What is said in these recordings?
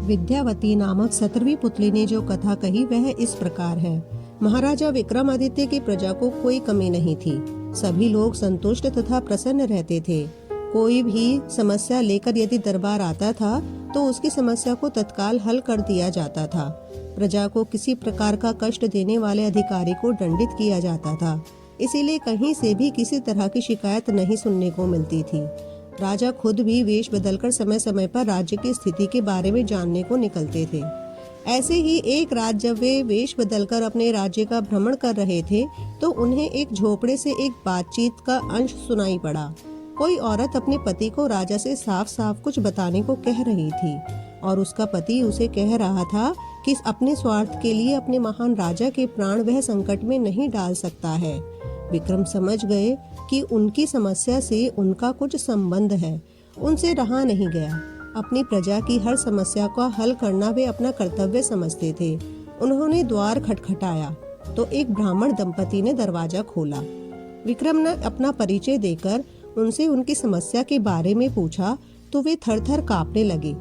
विद्यावती नामक 17वीं पुतली ने जो कथा कही वह इस प्रकार है। महाराजा विक्रमादित्य की प्रजा को कोई कमी नहीं थी। सभी लोग संतुष्ट तथा प्रसन्न रहते थे। कोई भी समस्या लेकर यदि दरबार आता था तो उसकी समस्या को तत्काल हल कर दिया जाता था। प्रजा को किसी प्रकार का कष्ट देने वाले अधिकारी को दंडित किया जाता था। इसीलिए कहीं से भी किसी तरह की शिकायत नहीं सुनने को मिलती थी। राजा खुद भी वेश बदलकर समय समय पर राज्य की स्थिति के बारे में जानने को निकलते थे। ऐसे ही एक रात जब वे वेश बदलकर अपने राज्य का भ्रमण कर रहे थे तो उन्हें एक झोपड़े से एक बातचीत का अंश सुनाई पड़ा। कोई औरत अपने पति को राजा से साफ साफ कुछ बताने को कह रही थी और उसका पति उसे कह रहा था कि अपने स्वार्थ के लिए अपने महान राजा के प्राण वह संकट में नहीं डाल सकता है। विक्रम समझ गए कि उनकी समस्या से उनका कुछ संबंध है। उनसे रहा नहीं गया। अपनी प्रजा की हर समस्या का हल करना वे अपना कर्तव्य समझते थे। उन्होंने द्वार खटखटाया तो एक ब्राह्मण दंपति ने दरवाजा खोला। विक्रम ने अपना परिचय देकर उनसे उनकी समस्या के बारे में पूछा तो वे थर-थर कांपने लगे।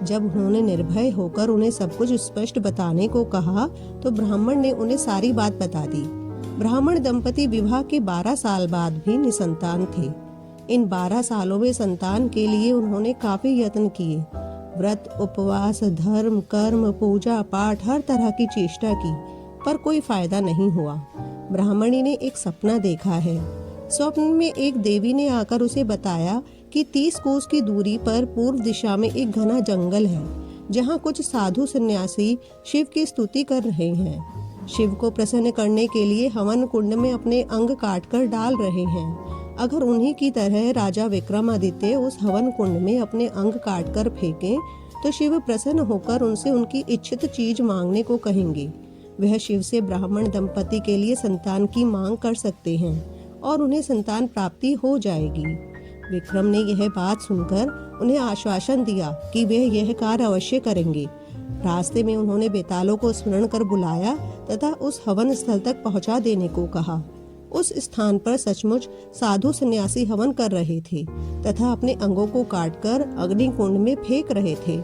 जब उन्होंने निर्भय होकर उन्हें सब कुछ स्पष्ट बताने को कहा तो ब्राह्मण ने उन्हें सारी बात बता दी। ब्राह्मण दंपति विवाह के 12 साल बाद भी निसंतान थे। इन 12 सालों में संतान के लिए उन्होंने काफी यत्न किए। व्रत, उपवास, धर्म, कर्म, पूजा पाठ हर तरह की चेष्टा की, पर कोई फायदा नहीं हुआ। ब्राह्मणी ने एक सपना देखा है। स्वप्न में एक देवी ने आकर उसे बताया कि 30 कोस की दूरी पर पूर्व दिशा में एक घना जंगल है, जहाँ कुछ साधु सन्यासी शिव की स्तुति कर रहे हैं। शिव को प्रसन्न करने के लिए हवन कुंड में अपने अंग काटकर डाल रहे हैं। अगर उन्हीं की तरह राजा विक्रमादित्य उस हवन कुंड में अपने अंग काटकर फेंकें तो शिव प्रसन्न होकर उनसे उनकी इच्छित चीज मांगने को कहेंगे। वह शिव से ब्राह्मण दंपति के लिए संतान की मांग कर सकते हैं और उन्हें संतान प्राप्ति हो जाएगी। विक्रम ने यह बात सुनकर उन्हें आश्वासन दिया कि वे यह कार्य अवश्य करेंगे। रास्ते में उन्होंने बेतालों को स्मरण कर बुलाया तथा उस हवन स्थल तक पहुंचा देने को कहा। उस स्थान पर सचमुच साधु सन्यासी हवन कर रहे थे तथा अपने अंगों को काटकर अग्नि कुंड में फेंक रहे थे।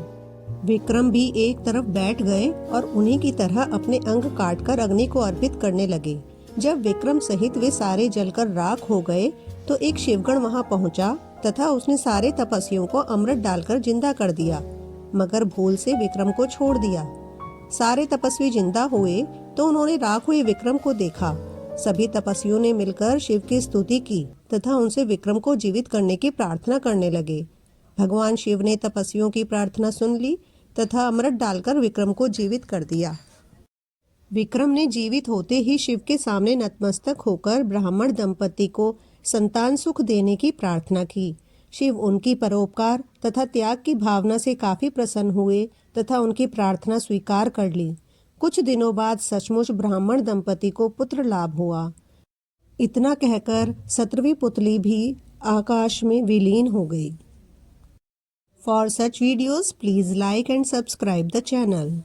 विक्रम भी एक तरफ बैठ गए और उन्हीं की तरह अपने अंग काटकर अग्नि को अर्पित करने लगे। जब विक्रम सहित वे सारे जलकर राख हो गए तो एक शिवगण वहां पहुंचा तथा उसने सारे तपस्वियों को अमृत डालकर जिंदा कर दिया, मगर भूल से विक्रम को छोड़ दिया। सारे तपस्वी जिंदा हुए तो उन्होंने राख हुए विक्रम को देखा। सभी तपस्वियों ने मिलकर शिव की स्तुति की तथा उनसे विक्रम को जीवित करने की प्रार्थना करने लगे। भगवान शिव ने तपस्वियों की प्रार्थना सुन ली तथा अमृत डालकर विक्रम को जीवित कर दिया। विक्रम ने जीवित होते ही शिव के सामने नतमस्तक होकर ब्राह्मण दंपति को संतान सुख देने की प्रार्थना की। शिव उनकी परोपकार तथा त्याग की भावना से काफी प्रसन्न हुए तथा उनकी प्रार्थना स्वीकार कर ली। कुछ दिनों बाद सचमुच ब्राह्मण दंपति को पुत्र लाभ हुआ। इतना कहकर 17वीं पुतली भी आकाश में विलीन हो गई। For such videos please like and subscribe the channel.